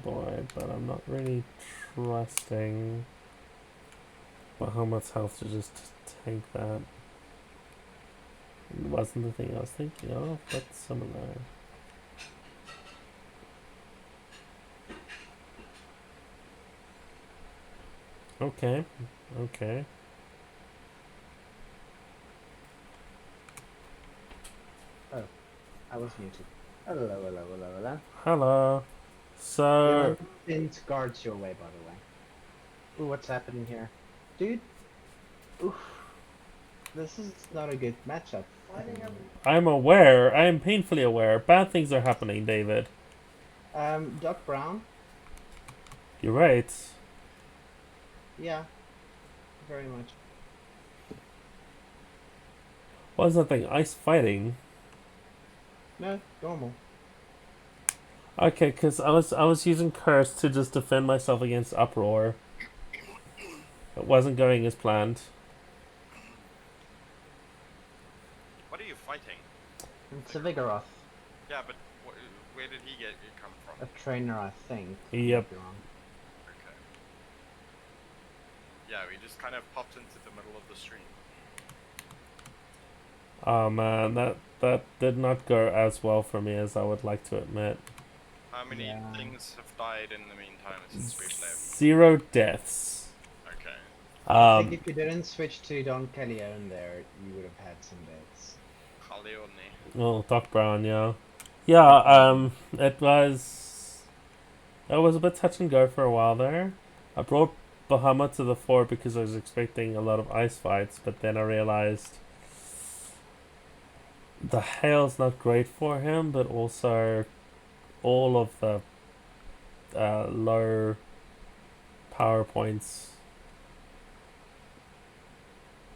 boy, but I'm not really trusting Bahamut's health to just tank that. It wasn't the thing I was thinking of, but similar. Okay, okay. Oh, I was muted. Hello, hello, hello, hello. Hello. There So, are pinned guards your way, by the way. Ooh, what's happening here? Dude? Oof. This is not a good matchup. I'm aware, I am painfully aware, bad things are happening, David. Doc Brown? You're right. Yeah, very much. What is that thing? Ice fighting? No, normal. Okay, because I was using Curse to just defend myself against Uproar. It wasn't going as planned. What are you fighting? It's a Vigoroth. Yeah, but where did he come A from? trainer, I think. Yep. Might be wrong. Okay. Yeah, we just kind of popped into the middle of the stream. Oh man, that did not go as well for me as I would like to admit. How many Yeah. things have died in the meantime since we've left? 0 deaths. Okay. I think if you didn't switch to Don Calleone there, you would have had some deaths. Leone. Oh, Doc Brown, yeah. Yeah, it was a bit touch and go for a while there. I brought Bahamut to the fore because I was expecting a lot of ice fights, but then I realized the hail's not great for him, but also all of the low power points.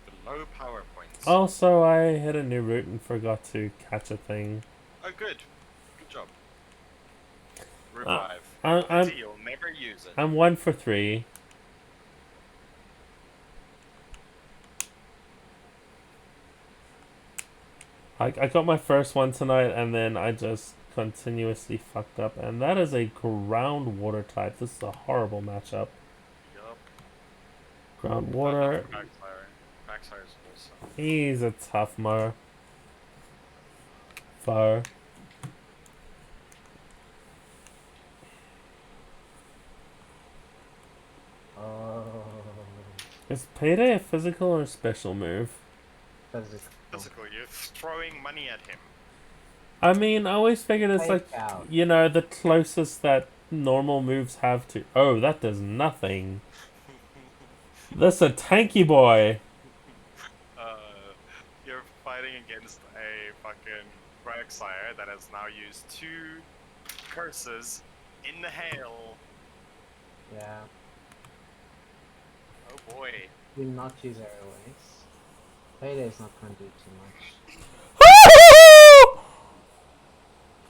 The low power points. Also, I hit a new route and forgot to catch a thing. Oh, good. Good job. Revive. I'm You'll never use it. I'm 1 for 3. I got my first one tonight, and then I just continuously fucked up. And that is a groundwater type. This is a horrible matchup. Yup. Groundwater. Backsire is awesome. He's a tough foe. Oh. Is Payday a physical or special move? Physical, you're throwing money at him. I mean, I always figured it's like, Out. the closest that normal moves have to... Oh, that does nothing. That's a tanky boy. You're fighting against a fucking Quagsire that has now used 2 curses in the hail. Yeah. Oh boy. Do not use airways. Payday's not going to do too much.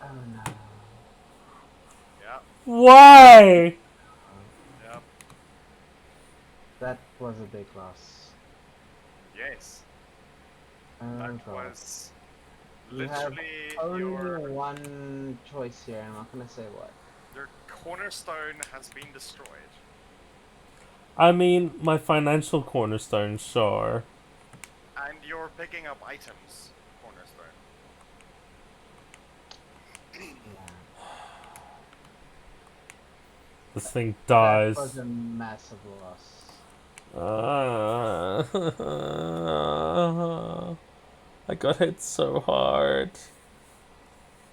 Oh no. Yeah. Why? Yep. That was a big loss. Yes. Oh, That God. was You have literally only one choice here. I'm not going to say what. your cornerstone has been destroyed. I mean, my financial cornerstone, sure. And you're picking up items, cornerstone. Yeah. This thing dies. That was a massive loss. I got hit so hard.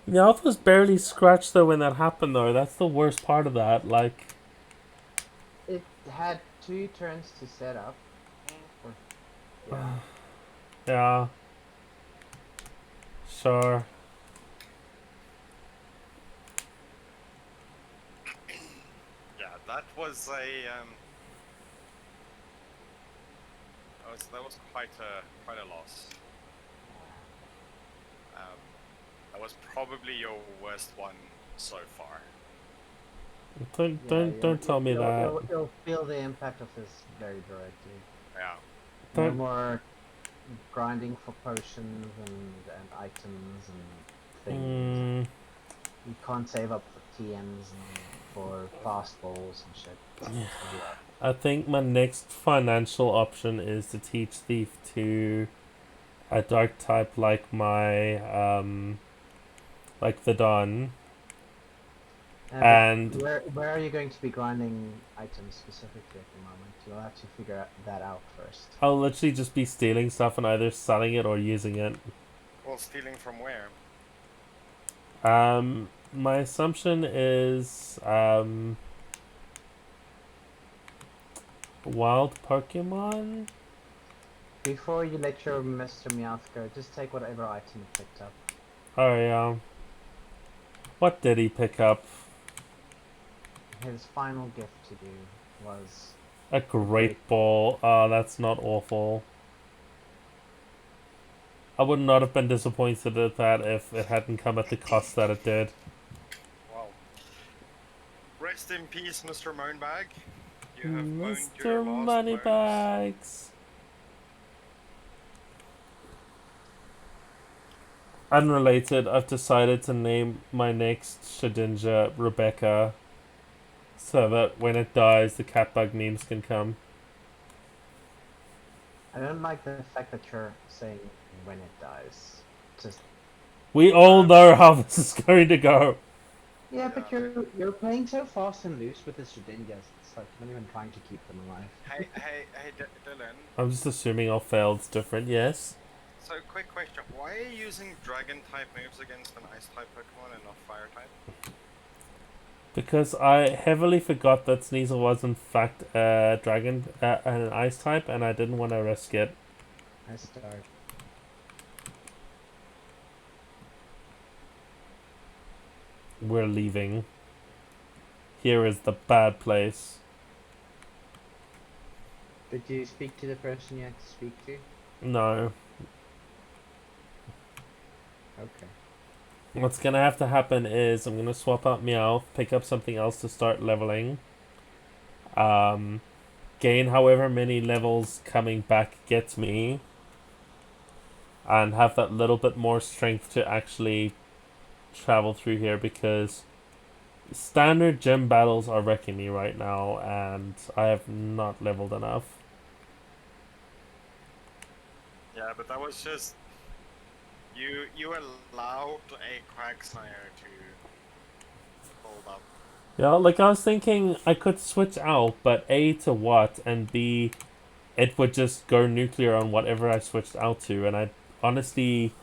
The health was barely scratched though when that happened though. That's the worst part of that. Like, It had 2 turns to set up. Yeah. yeah. Sure. Yeah, that was a that was quite a loss. That was probably your worst one so far. Don't tell me that. You'll feel the impact of this very directly. Yeah. No more grinding for potions and items and things. You can't save up for TMs and for fast balls and shit. It's gonna be hard. I think my next financial option is to teach Thief to a dark type like like the Don. But And where are you going to be grinding items specifically at the moment? You'll have to figure that out first. I'll literally just be stealing stuff and either selling it or using it. Well, stealing from where? My assumption is wild Pokemon. Before you let your Mr. Meowth go, just take whatever item you picked up. Oh yeah. What did he pick up? His final gift to you was A great ball. Oh, that's not awful. I would not have been disappointed at that if it hadn't come at the cost that it did. Wow. Rest in peace, Mr. Moanbag. You have moaned your Mr. last Moneybags. Unrelated, I've decided to name my next Shedinja Rebecca so that when it dies, the catbug memes can come. I don't like the fact that you're saying when it dies. Just We all know how this is going to go. yeah, but you're playing so fast and loose with the Shedinjas. It's like you're not even trying to keep them alive. Hey, Dylan. I'm just assuming I'll fail. It's different, yes? So, quick question. Why are you using dragon type moves against an ice type Pokemon and not fire type? Because I heavily forgot that Sneasel was in fact a dragon, an ice type, and I didn't want to risk it. I start. We're leaving. Here is the bad place. Did you speak to the person you had to speak to? No. Okay. What's gonna have to happen is I'm gonna swap out Meowth, pick up something else to start leveling. Gain however many levels coming back gets me. And have that little bit more strength to actually travel through here because standard gym battles are wrecking me right now and I have not leveled enough. Yeah, but that was just... You allowed a Quagsire to hold up. Yeah, like I was thinking I could switch out, but A, to what, and B, it would just go nuclear on whatever I switched out to, and I honestly...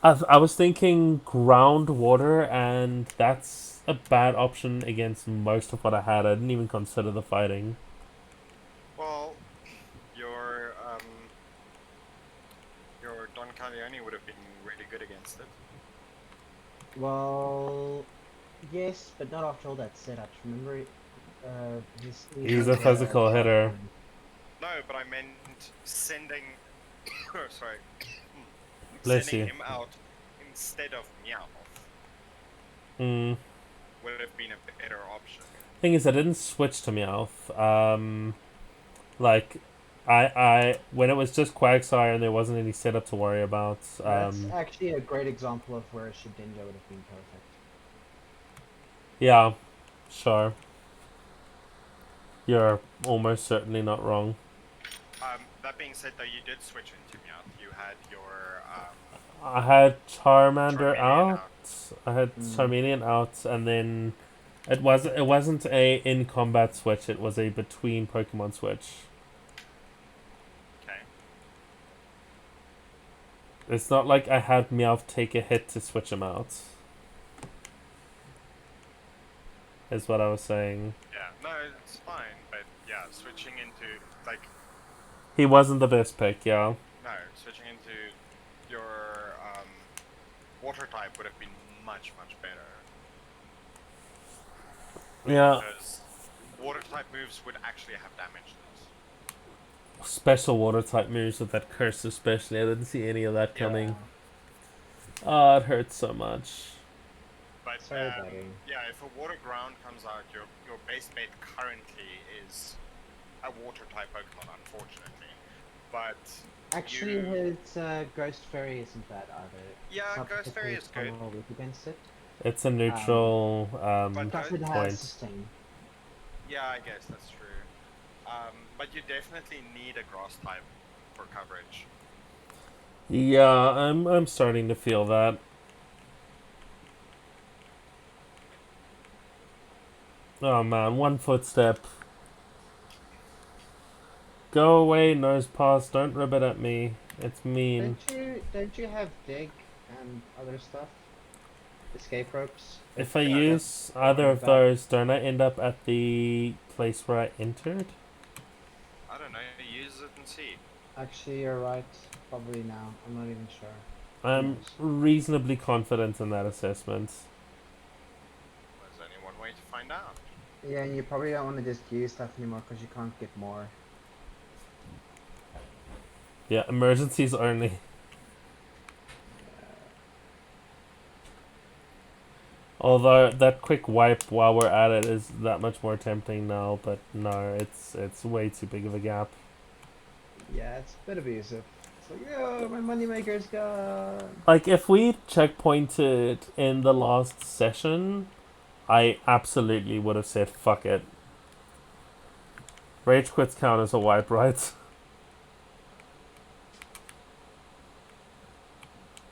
I was thinking groundwater, and that's a bad option against most of what I had. I didn't even consider the fighting. Well, your Don Corleone would have been really good against it. Well, yes, but not after all that setup. Remember, He's a physical hitter. No, but I meant sending... sorry. Bless sending you. him out instead of Meowth would have been a better option. Thing is, I didn't switch to Meowth. Like, I when it was just Quagsire and there wasn't any setup to worry about. That's actually a great example of where a Shedinja would have been perfect. Yeah, sure. You're almost certainly not wrong. That being said, though, you did switch into Meowth. You had your I had Charmander Charmeleon out. out. I had Charmeleon out, and then it wasn't a in combat switch. It was a between Pokemon switch. Okay. It's not like I had Meowth take a hit to switch him out. Is what I was saying. Yeah, no, it's fine, but yeah, switching into, like... He wasn't the best pick, yeah. No, switching into your water type would have been much, much better. Yeah. Because water type moves would actually have damaged this. Special water type moves with that curse especially. I didn't see any of that coming. Yeah. Oh, it hurts so much. But Sorry, buddy. yeah, if a water ground comes out, your base mate currently is a water type Pokemon, unfortunately. But Actually, his Ghost Fairy isn't bad either. Yeah, Some Ghost Fairy people is good. are weak against it. It's a neutral But Plus it has point. sustain. yeah, I guess that's true. But you definitely need a grass type for coverage. Yeah, I'm starting to feel that. Oh man, one footstep. Go away, nose pass. Don't rub it at me. It's mean. Don't you have dig and other stuff? Escape ropes? If I Yeah, I do. use either of That those, don't I end up at the place where I entered? I don't know. Use it and see. actually you're right. Probably now. I'm not even sure. Who I'm knows? reasonably confident in that assessment. There's only one way to find out. Yeah, and you probably don't want to just use stuff anymore because you can't get more. Yeah, emergencies only. Yeah. Although that quick wipe while we're at it is that much more tempting now, but no, it's way too big of a gap. Yeah, it's a bit abusive. It's like, oh, my moneymaker's gone. Like if we checkpointed in the last session, I absolutely would have said fuck it. Rage quits count as a wipe, right?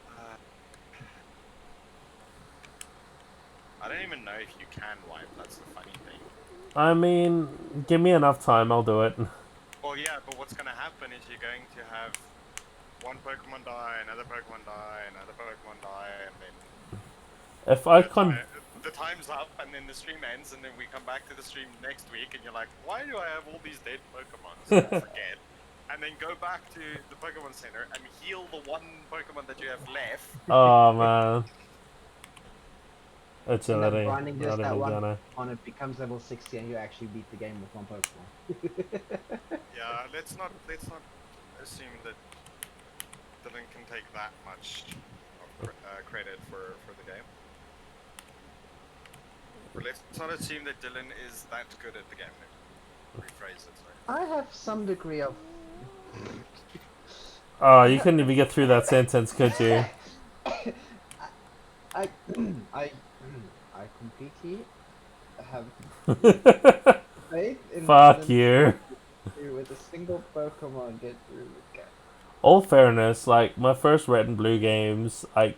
Uh, I don't even know if you can wipe. That's the funny thing. I mean, give me enough time, I'll do it. Well, yeah, but what's going to happen is you're going to have one Pokemon die, another Pokemon die, another Pokemon die, and then If I the time's up, and then the stream ends, and then we come back to the stream next week, and you're like, why do I have all these dead Pokemon? So I forget. And then go back to the Pokemon Center and heal the one Pokemon that you have left. Oh man. And that Agility. grinding just Not that even one gonna. on it becomes level 60 and you actually beat the game with one Pokemon. Yeah, let's not assume that Dylan can take that much of credit for the game. Let's not assume that Dylan is that good at the game. Rephrase it. Sorry. I have some degree of. Oh, you couldn't even get through that sentence, could you? I, I, I completely have faith in Fuck Dylan's you. ability with a single Pokemon get through the game. All fairness, like my first red and blue games, I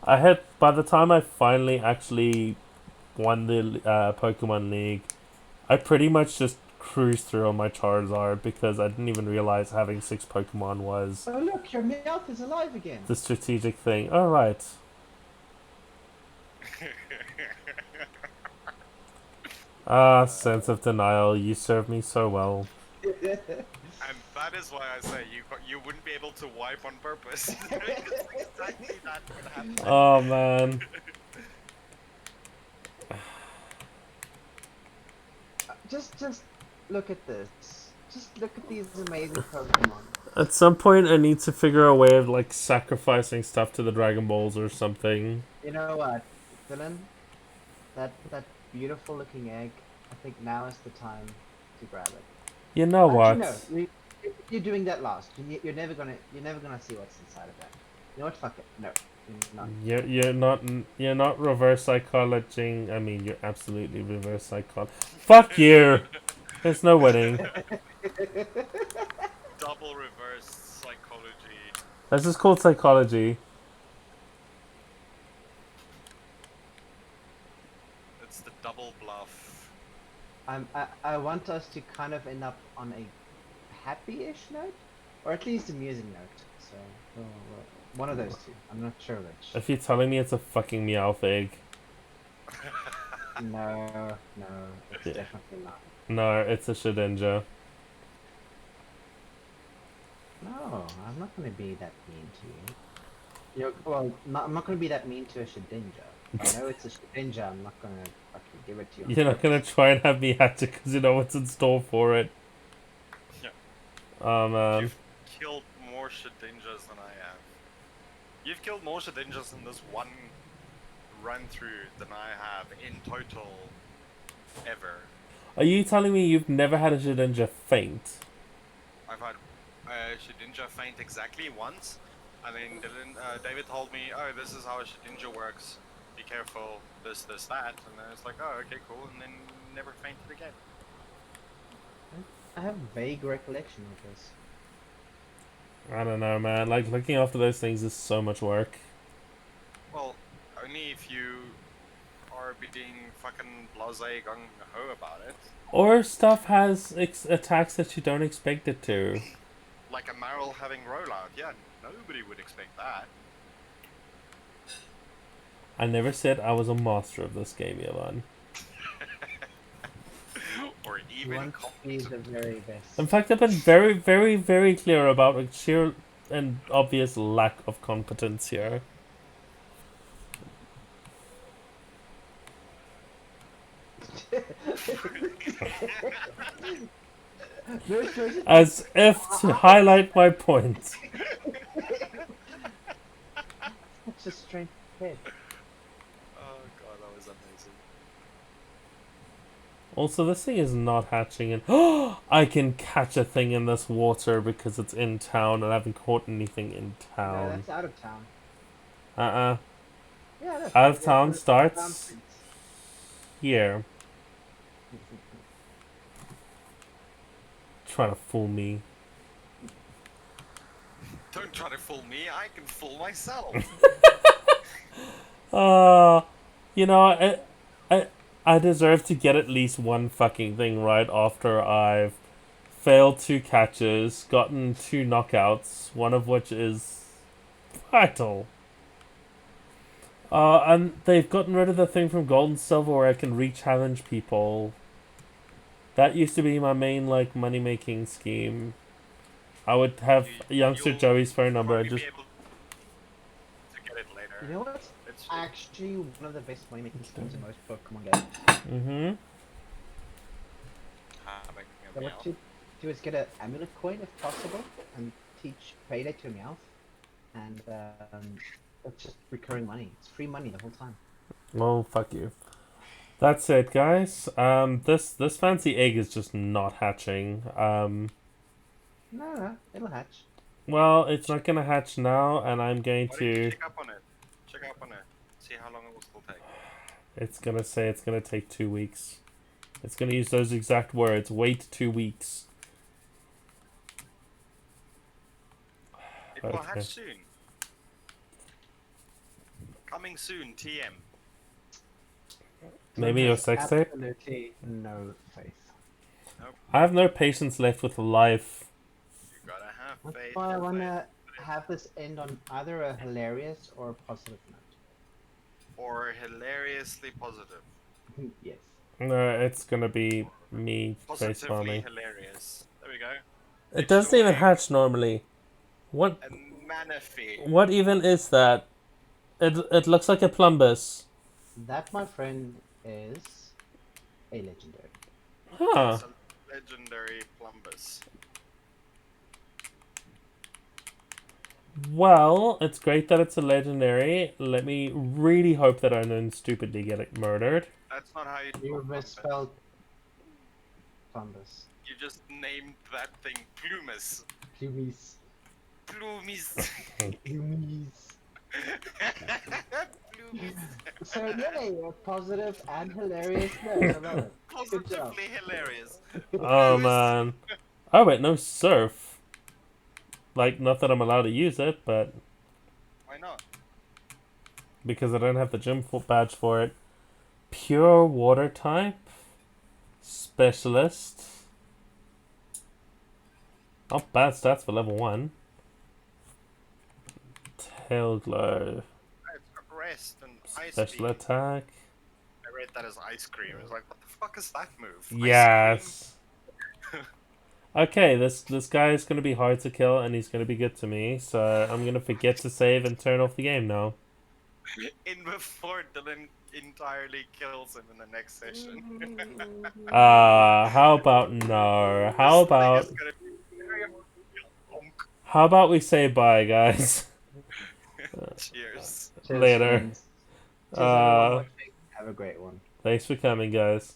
had by the time I finally actually won the Pokemon League, I pretty much just cruised through on my Charizard because I didn't even realize having 6 Pokemon was Oh look, your Meowth is alive again. the strategic thing. All right. Ah, sense of denial. You serve me so well. And that is why I say you wouldn't be able to wipe on purpose. Exactly that would happen. Oh man. just look at this. Just look at these amazing Pokemon. At some point, I need to figure a way of like sacrificing stuff to the Dragon Balls or something. You know what, Dylan? That beautiful looking egg. I think now is the time to grab it. You know what? Actually, no. You're doing that last. You're never gonna see what's inside of that. You know what? Fuck it. No, you're not. You're not reverse psychologying. I mean, you're absolutely reverse psychol. Fuck you. There's no winning. Double reverse psychology. That's just called psychology. It's the double bluff. I want us to kind of end up on a happy-ish note, or at least amusing note. So one of those two. I'm not sure which. If you're telling me it's a fucking Meowth egg. No, it's Yeah. definitely not. No, it's a Shedinja. No, I'm not gonna be that mean to you. I'm not gonna be that mean to a Shedinja. If I know it's a Shedinja, I'm not gonna fucking give it to you. You're not gonna try and have me hatch it because you know what's in store for it. Yeah. Oh man. You've killed more Shedinjas than I have. You've killed more Shedinjas in this one run through than I have in total ever. Are you telling me you've never had a Shedinja faint? I've had Shedinja faint exactly once, and then David told me, oh, this is how a Shedinja works. be careful, this, that, and then it's like, oh, okay, cool, and then never fainted again. I have vague recollection of this. I don't know, man. Like, looking after those things is so much work. Well, only if you are being fucking blasé gung-ho about it. Or stuff has attacks that you don't expect it to. Like a Maril having rollout, yeah, nobody would expect that. I never said I was a master of this game, Yvonne. Or You even want to be the very best. In fact, I've been very, very, very clear about a sheer and obvious lack of competence here. As if to highlight my point. Such a strange kid. Oh god, that was amazing. Also, this thing is not hatching, and I can catch a thing in this water because it's in town, and I haven't caught anything in No, town. that's out of town. Yeah, that's out of town starts prince. here. Trying to fool me. Don't try to fool me, I can fool myself. You know, I deserve to get at least one fucking thing right after I've failed 2 catches, gotten 2 knockouts, one of which is vital. And they've gotten rid of the thing from Gold and Silver where I can re-challenge people. That used to be my main, like, money-making scheme. I would have youngster You'll Joey's phone number and probably just... be able to get it later. You know what's It's actually one of the best money making schemes in most Pokemon games? Mm-hmm. making a So meow. what you do is get an amulet coin if possible and teach Payday to Meowth. And it's just recurring money. It's free money the whole time. Well, fuck you. That's it, guys. This fancy egg is just not hatching. No, it'll hatch. Well, it's not gonna hatch now, and I'm going Why don't you to... check up on it? Check up on it. See how long it will still take. It's gonna say it's gonna take 2 weeks. It's gonna use those exact words. Wait 2 weeks. It will Okay. hatch soon. Coming soon, TM. Maybe your sex tape? Absolutely no faith. Nope. I have no patience left with life. You gotta have That's faith. why I and wanna faith. have this end on either a hilarious or a positive note. Or hilariously positive. Yes. No, it's gonna be me face Positively bombing. hilarious. There we go. It doesn't even hatch normally. What? A Manaphy. What even is that? It looks like a plumbis. That, my friend, is a legendary. Huh. It's a legendary plumbus. Well, it's great that it's a legendary. Let me really hope that I don't stupidly get it murdered. That's not how you You talk, misspelled Plumbus. You just named that thing Plumis. Plumies. Plumis. Plumies. Plumis. So yay, a positive and hilarious note. I love it. Good job. Positively hilarious. Oh man. Oh wait, no surf. Like, not that I'm allowed to use it, but Why not? because I don't have the gym badge for it. Pure water type. Specialist. Not bad stats for level 1. Tail glow. It's rest and ice Special beam. attack. I read that as ice cream. It was like, what the fuck is that move? Ice Yes. Okay, this guy is gonna be hard to kill, and he's gonna be good to me. So I'm gonna forget to save and turn off the game now. cream. In before Dylan entirely kills him in the next session. How about no? How This thing about is gonna be very bonk. how about we say bye, guys? Cheers. Cheers, Later. friends. Cheers, everyone watching. Have a great one. Thanks for coming, guys.